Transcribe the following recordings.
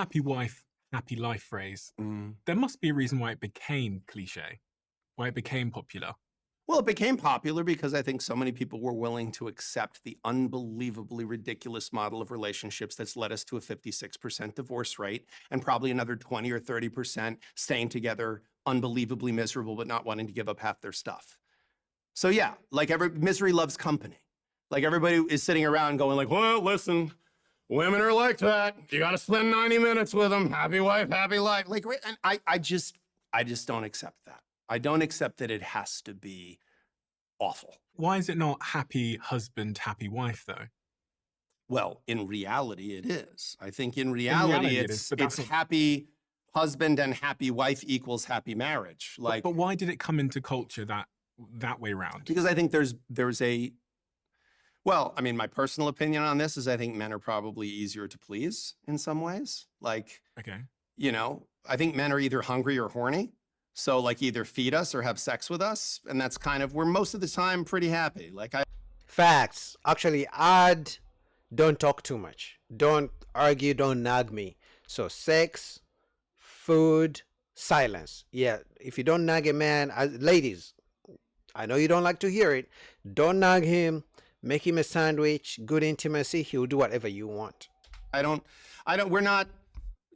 happy wife, happy life phrase, there must be a reason why it became cliche, why it became popular. Well, it became popular because I think so many people were willing to accept the unbelievably ridiculous model of relationships that's led us to a 56% divorce rate and probably another 20 or 30% staying together unbelievably miserable but not wanting to give up half their stuff. So yeah, like misery loves company. Like everybody is sitting around going like, well, listen, women are like that. You got to spend 90 minutes with them. Happy wife, happy life. Like, and I just don't accept that. I don't accept that it has to be awful. Why is it not happy husband, happy wife, though? Well, in reality, it is. I think in reality it's happy husband and happy wife equals happy marriage. Like, but why did it come into culture that way around? Because I think there's a, well, I mean, my personal opinion on this is I think men are probably easier to please in some ways. Like, okay, you know, I think men are either hungry or horny. So like either feed us or have sex with us. And that's kind of, we're most of the time pretty happy. Like Facts. Actually, don't talk too much. Don't argue, don't nag me. So sex, food, silence. Yeah, if you don't nag a man, ladies, I know you don't like to hear it. Don't nag him. Make him a sandwich, good intimacy. He'll do whatever you want. We're not,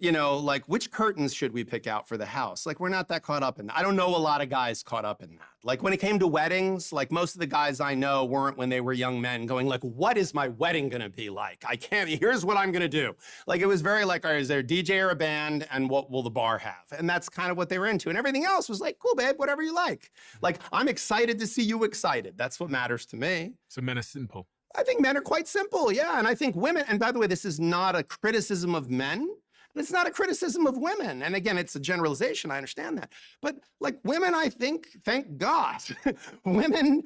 you know, like which curtains should we pick out for the house? Like we're not that caught up in that. I don't know a lot of guys caught up in that. Like when it came to weddings, like most of the guys I know weren't when they were young men going like, what is my wedding gonna be like? Here's what I'm gonna do. Like it was very like, all right, is there a DJ or a band and what will the bar have? And that's kind of what they were into. And everything else was like, cool, babe, whatever you like. Like I'm excited to see you excited. That's what matters to me. So men are simple. I think men are quite simple, yeah. And I think women, and by the way, this is not a criticism of men. It's not a criticism of women. And again, it's a generalization. I understand that. But like women, I think, thank God, women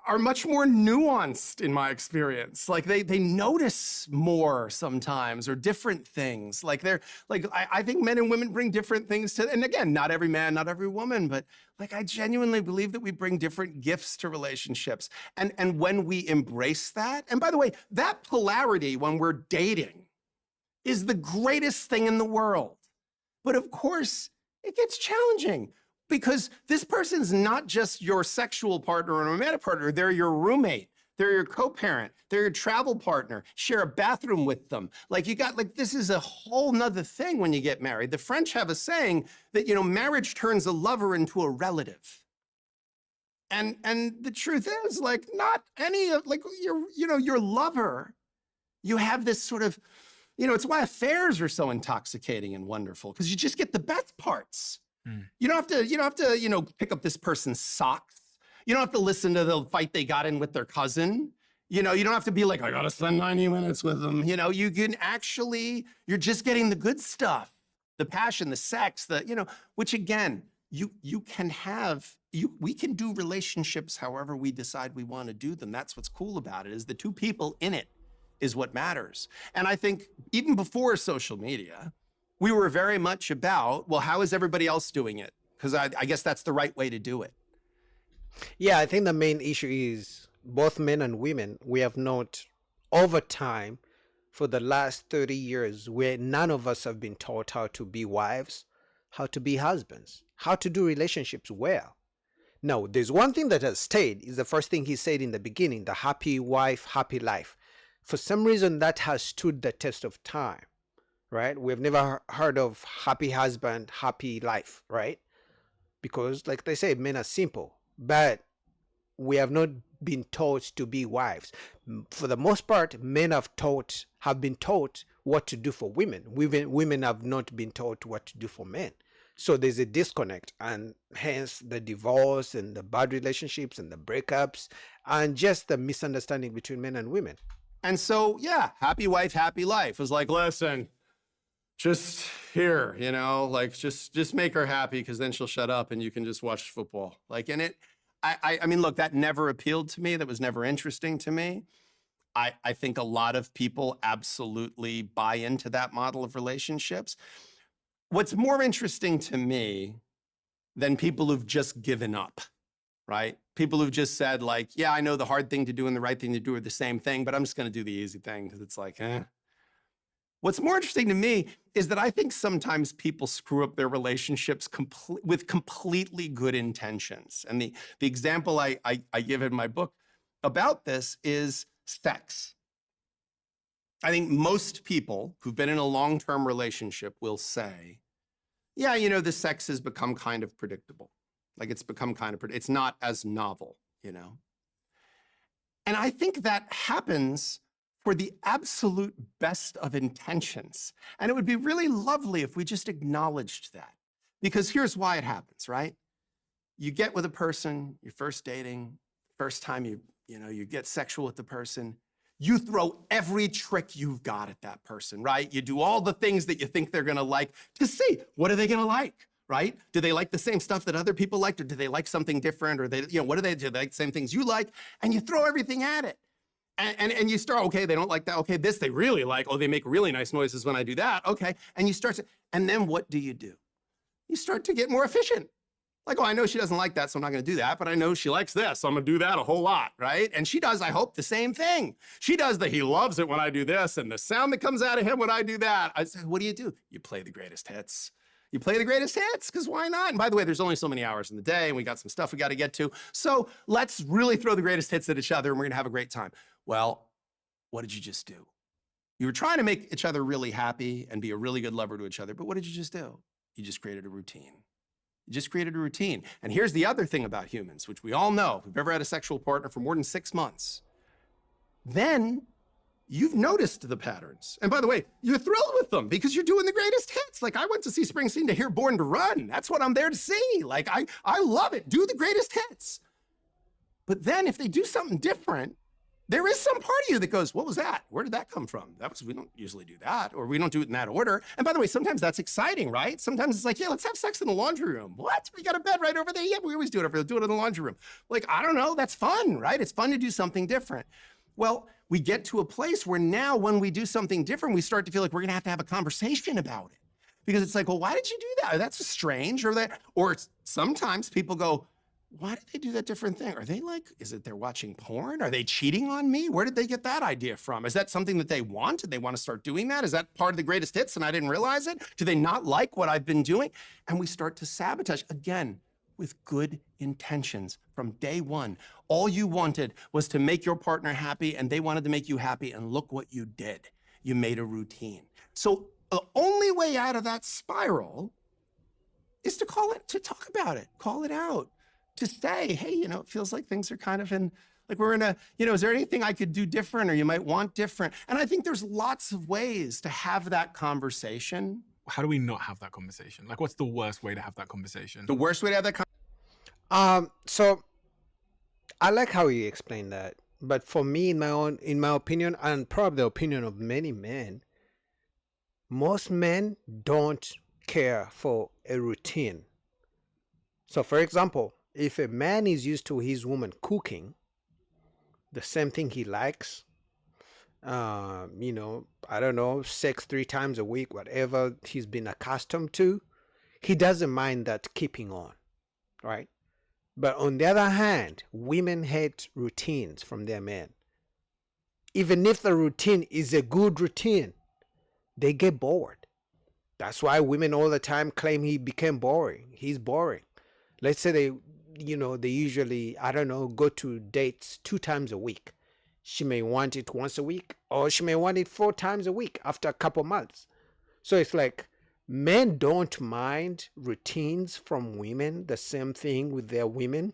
are much more nuanced in my experience. Like they notice more sometimes or different things. Like I think men and women bring different things to, and again, not every man, not every woman, but like I genuinely believe that we bring different gifts to relationships. And when we embrace that, and by the way, that polarity when we're dating, is the greatest thing in the world. But of course, it gets challenging because this person's not just your sexual partner or romantic partner, they're your roommate, they're your co-parent, they're your travel partner, share a bathroom with them. Like this is a whole nother thing when you get married. The French have a saying that, you know, marriage turns a lover into a relative. And the truth is like not any of, like your lover, you have this sort of, you know, it's why affairs are so intoxicating and wonderful because you just get the best parts. You don't have to, you know, pick up this person's socks. You don't have to listen to the fight they got in with their cousin. You know, you don't have to be like, I gotta spend 90 minutes with them. You know, you can actually, you're just getting the good stuff, the passion, the sex, which again, we can do relationships however we decide we want to do them. That's what's cool about it, is the two people in it is what matters. And I think even before social media, we were very much about, well, how is everybody else doing it? Because I guess that's the right way to do it. Yeah, I think the main issue is both men and women, we have not, over time, for the last 30 years, where none of us have been taught how to be wives, how to be husbands, how to do relationships well. Now, there's one thing that has stayed, is the first thing he said in the beginning, the happy wife, happy life. For some reason, that has stood the test of time, right? We've never heard of happy husband, happy life, right? Because like they say, men are simple, but we have not been taught to be wives. For the most part, men have been taught what to do for women. Women have not been taught what to do for men. So there's a disconnect, and hence the divorce and the bad relationships and the breakups and just the misunderstanding between men and women. And so, yeah, happy wife, happy life was like, listen, just here, you know, like just make her happy because then she'll shut up and you can just watch football. Like, and I mean, look, that never appealed to me. That was never interesting to me. I think a lot of people absolutely buy into that model of relationships. What's more interesting to me than people who've just given up, right? People who've just said like, yeah, I know the hard thing to do and the right thing to do are the same thing, but I'm just going to do the easy thing because it's like, eh. What's more interesting to me is that I think sometimes people screw up their relationships with completely good intentions. And the example I give in my book about this is sex. I think most people who've been in a long-term relationship will say, yeah, you know, the sex has become kind of predictable. Like it's become kind of, it's not as novel, you know? And I think that happens for the absolute best of intentions. And it would be really lovely if we just acknowledged that. Because here's why it happens, right? You get with a person, you're first dating, first time you get sexual with the person, you throw every trick you've got at that person, right? You do all the things that you think they're gonna like to see, what are they gonna like, right? Do they like the same stuff that other people liked, or do they like something different, or what do they like the same things you like? And you throw everything at it. And you start, okay, they don't like that. Okay, this they really like. Oh, they make really nice noises when I do that. Okay, and you start to, and then what do? You start to get more efficient. Like, oh, I know she doesn't like that, so I'm not gonna do that, but I know she likes this, so I'm gonna do that a whole lot, right? And she does, I hope, the same thing. She does he loves it when I do this, and the sound that comes out of him when I do that. I say, what do? You play the greatest hits. You play the greatest hits, because why not? And by the way, there's only so many hours in the day, and we got some stuff we gotta get to. So let's really throw the greatest hits at each other, and we're gonna have a great time. Well, what did you just do? You were trying to make each other really happy and be a really good lover to each other, but what did you just do? You just created a routine. You just created a routine. And here's the other thing about humans, which we all know, if we've ever had a sexual partner for more than 6 months, then you've noticed the patterns. And by the way, you're thrilled with them because you're doing the greatest hits. Like, I went to see Springsteen to hear Born to Run. That's what I'm there to see. Like, I love it. Do the greatest hits. But then if they do something different, there is some part of you that goes, what was that? Where did that come from? We don't usually do that, or we don't do it in that order. And by the way, sometimes that's exciting, right? Sometimes it's like, yeah, let's have sex in the laundry room. What? We got a bed right over there. Yeah, we always do it in the laundry room. Like, I don't know, that's fun, right? It's fun to do something different. Well, we get to a place where now when we do something different, we start to feel like we're gonna have a conversation about it. Because it's like, well, why did you do that? That's strange, or sometimes people go, why did they do that different thing? Are they like, is it they're watching porn? Are they cheating on me? Where did they get that idea from? Is that something that they want? Did they want to start doing that? Is that part of the greatest hits and I didn't realize it? Do they not like what I've been doing? And we start to sabotage, again, with good intentions from day one. All you wanted was to make your partner happy and they wanted to make you happy, and look what you did. You made a routine. So the only way out of that spiral is to talk about it, call it out. To say, hey, it feels like things are kind of is there anything I could do different or you might want different? And I think there's lots of ways to have that conversation. How do we not have that conversation? Like, what's the worst way to have that conversation? The worst way to have that conversation? So I like how you explained that. But for me, in my opinion, and probably the opinion of many men, most men don't care for a routine. So for example, if a man is used to his woman cooking the same thing he likes, I don't know, sex 3 times a week, whatever he's been accustomed to, he doesn't mind that keeping on, right? But on the other hand, women hate routines from their men. Even if the routine is a good routine, they get bored. That's why women all the time claim he became boring. He's boring. Let's say they usually, I don't know, go to dates 2 times a week. She may want it once a week, or she may want it 4 times a week after a couple months. So it's like, men don't mind routines from women, the same thing with their women.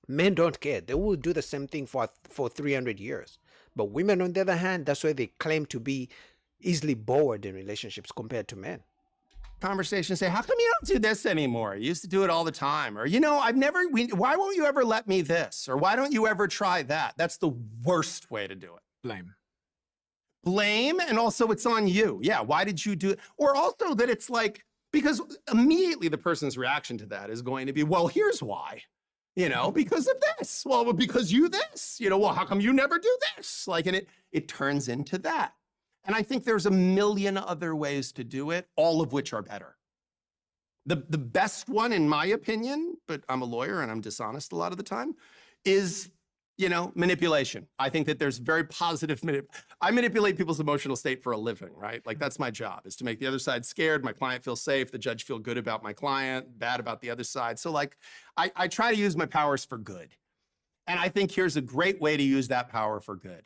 Men don't care. They will do the same thing for 300 years. But women, on the other hand, that's why they claim to be easily bored in relationships compared to men. Conversation, say, how come you don't do this anymore? You used to do it all the time. Or, why won't you ever let me this? Or why don't you ever try that? That's the worst way to do it. Blame, and also it's on you. Yeah, why did you do it? Or also that it's like, because immediately the person's reaction to that is going to be, well, here's why. Because of this. Well, because you this. Well, how come you never do this? And it turns into that. And I think there's a million other ways to do it, all of which are better. The best one, in my opinion, but I'm a lawyer and I'm dishonest a lot of the time, is manipulation. I think that there's very positive. I manipulate people's emotional state for a living, right? Like that's my job, is to make the other side scared, my client feel safe, the judge feel good about my client, bad about the other side. So like, I try to use my powers for good. And I think here's a great way to use that power for good.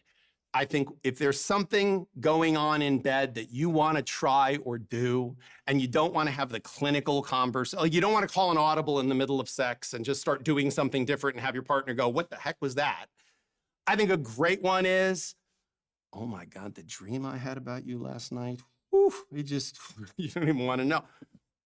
I think if there's something going on in bed that you want to try or do, and you don't want to have the clinical conversation, like you don't want to call an audible in the middle of sex and just start doing something different and have your partner go, what the heck was that? I think a great one is, oh my God, the dream I had about you last night, whew, you don't even want to know.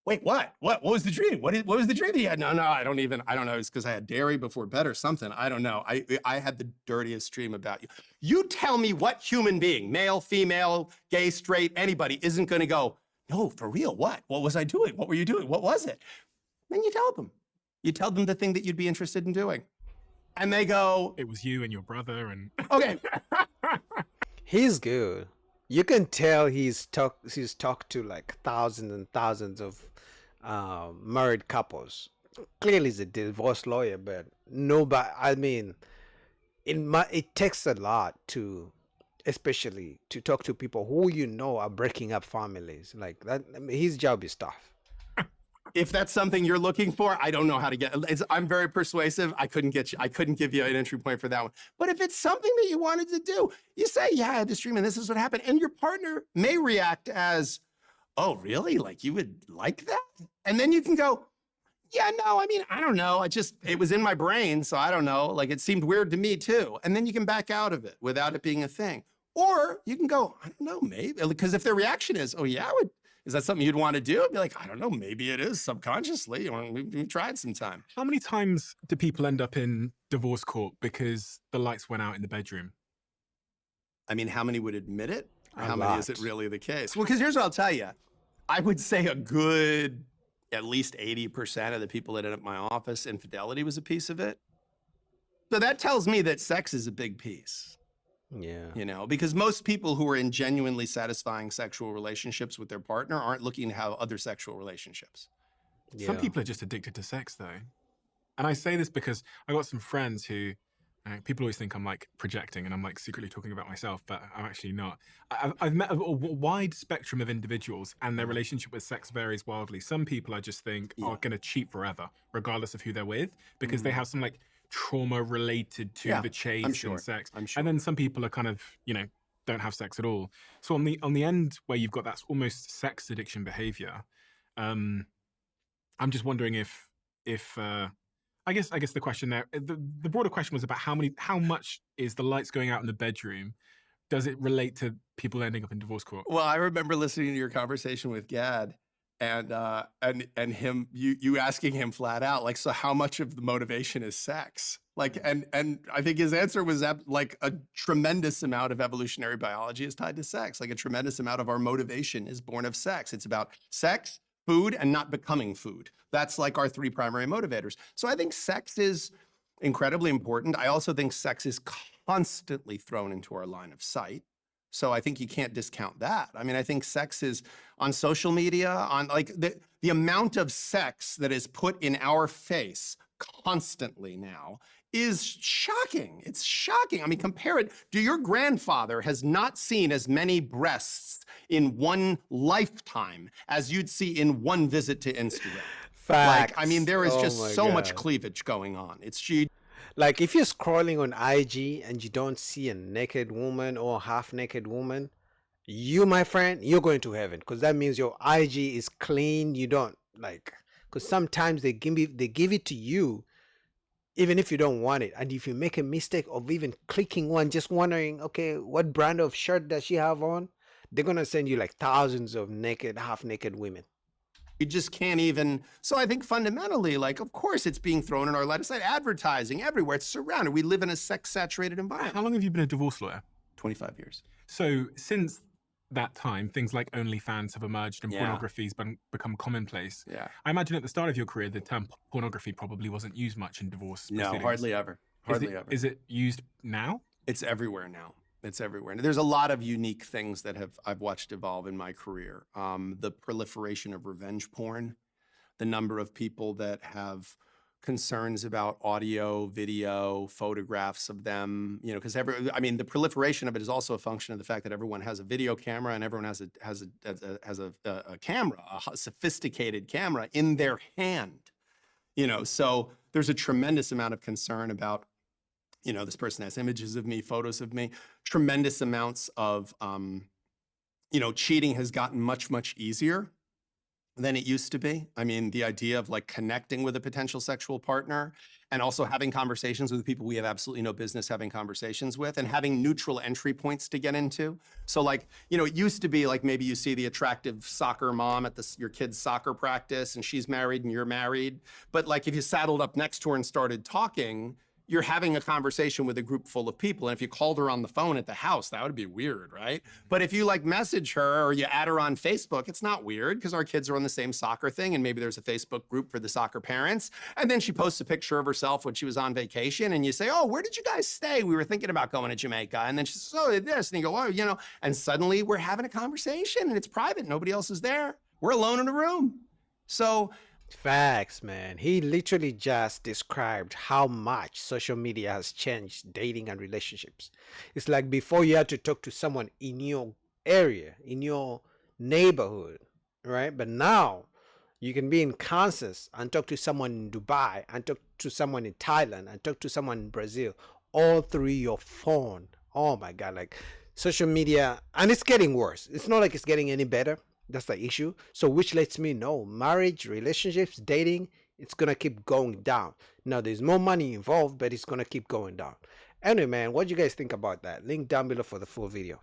Wait, what? What was the dream? What was the dream that you had? No, I don't know. It's because I had dairy before bed or something. I don't know. I had the dirtiest dream about you. You tell me what human being, male, female, gay, straight, anybody, isn't going to go, no, for real, what? What was I doing? What were you doing? What was it? Then you tell them. You tell them the thing that you'd be interested in doing. And they go, it was you and your brother and... Okay. He's good. You can tell he's talked to like thousands and thousands of married couples. Clearly he's a divorce lawyer, but nobody, I mean, it takes a lot especially to talk to people who are breaking up families like that. I mean, his job is tough. If that's something you're looking for, I don't know how to get. I'm very persuasive. I couldn't give you an entry point for that one. But if it's something that you wanted to do, you say, yeah, I had this dream and this is what happened. And your partner may react as, oh, really? Like you would like that? And then you can go, yeah, no, I mean, I don't know. It was in my brain. So I don't know. Like it seemed weird to me too. And then you can back out of it without it being a thing. Or you can go, I don't know, maybe. Because if their reaction is, oh yeah, is that something you'd want to do? I'd be like, I don't know, maybe it is subconsciously. We've tried sometime. How many times do people end up in divorce court because the lights went out in the bedroom? I mean, how many would admit it? Or A how many lot. is it really the case? Well, because here's what I'll tell you. I would say a good, at least 80% of the people that end up in my office, infidelity was a piece of it. So that tells me that sex is a big piece. Yeah. Because most people who are in genuinely satisfying sexual relationships with their partner aren't looking to have other sexual relationships. Some people are just addicted to sex, though. And I say this because I got some friends who, people always think I'm like projecting and I'm like secretly talking about myself, but I'm actually not. I've met a wide spectrum of individuals and their relationship with sex varies wildly. Some people I just think are going to cheat forever, regardless of who they're with, because they have some like trauma related to the chase and sex. I'm sure. And then some people are kind of, don't have sex at all. So on the end where you've got that almost sex addiction behavior, I'm just wondering if I guess the question there, the broader question was about how much is the lights going out in the bedroom? Does it relate to people ending up in divorce court? Well, I remember listening to your conversation with Gad and him, you asking him flat out, like, so how much of the motivation is sex? Like, and I think his answer was like a tremendous amount of evolutionary biology is tied to sex. Like a tremendous amount of our motivation is born of sex. It's about sex, food, and not becoming food. That's like our three primary motivators. So I think sex is incredibly important. I also think sex is constantly thrown into our line of sight. So I think you can't discount that. I mean, I think sex is on social media, on like the amount of sex that is put in our face constantly now is shocking. It's shocking. I mean, compare it. Your grandfather has not seen as many breasts in one lifetime as you'd see in one visit to Instagram. Facts. Like, I mean, there is Oh just my so much God. cleavage going on. Like if you're scrolling on IG and you don't see a naked woman or half naked woman, you, my friend, you're going to heaven, because that means your IG is clean. You don't because sometimes they give it to you even if you don't want it. And if you make a mistake of even clicking one, just wondering, okay, what brand of shirt does she have on? They're going to send you like thousands of naked, half naked women. You just can't even. So I think fundamentally, like, of course, it's being thrown in our line of sight, advertising everywhere. It's surrounded. We live in a sex-saturated environment. How long have you been a divorce lawyer? 25 years. So since that time, things like OnlyFans have emerged and Yeah. pornography's become commonplace. Yeah. I imagine at the start of your career, the term pornography probably wasn't used much in divorce No, proceedings. hardly ever. Hardly ever. Is it used now? It's everywhere now. It's everywhere. There's a lot of unique things that I've watched evolve in my career. The proliferation of revenge porn, the number of people that have concerns about audio, video, photographs of them, you know, because I mean, the proliferation of it is also a function of the fact that everyone has a video camera and everyone has a camera, a sophisticated camera in their hand, you know. So there's a tremendous amount of concern about, you know, this person has images of me, photos of me, tremendous amounts of, you know, cheating has gotten much, much easier than it used to be. I mean, the idea of like connecting with a potential sexual partner and also having conversations with people we have absolutely no business having conversations with, and having neutral entry points to get into. So like, you know, it used to be like maybe you see the attractive soccer mom at your kid's soccer practice and she's married and you're married. But like if you saddled up next to her and started talking, you're having a conversation with a group full of people. And if you called her on the phone at the house, that would be weird, right? But if you like message her or you add her on Facebook, it's not weird because our kids are on the same soccer thing and maybe there's a Facebook group for the soccer parents. And then she posts a picture of herself when she was on vacation and you say, oh, where did you guys stay? We were thinking about going to Jamaica. And then she says, oh, this. And you go, oh, you know, and suddenly we're having a conversation and it's private. Nobody else is there. We're alone in a room. So Facts, man. He literally just described how much social media has changed dating and relationships. It's like before you had to talk to someone in your area, in your neighborhood, right? But now you can be in Kansas and talk to someone in Dubai and talk to someone in Thailand and talk to someone in Brazil, all through your phone. Oh my God, like social media, and it's getting worse. It's not like it's getting any better. That's the issue. So which lets me know marriage, relationships, dating, it's going to keep going down. Now there's more money involved, but it's going to keep going down. Anyway, man, what do you guys think about that? Link down below for the full video.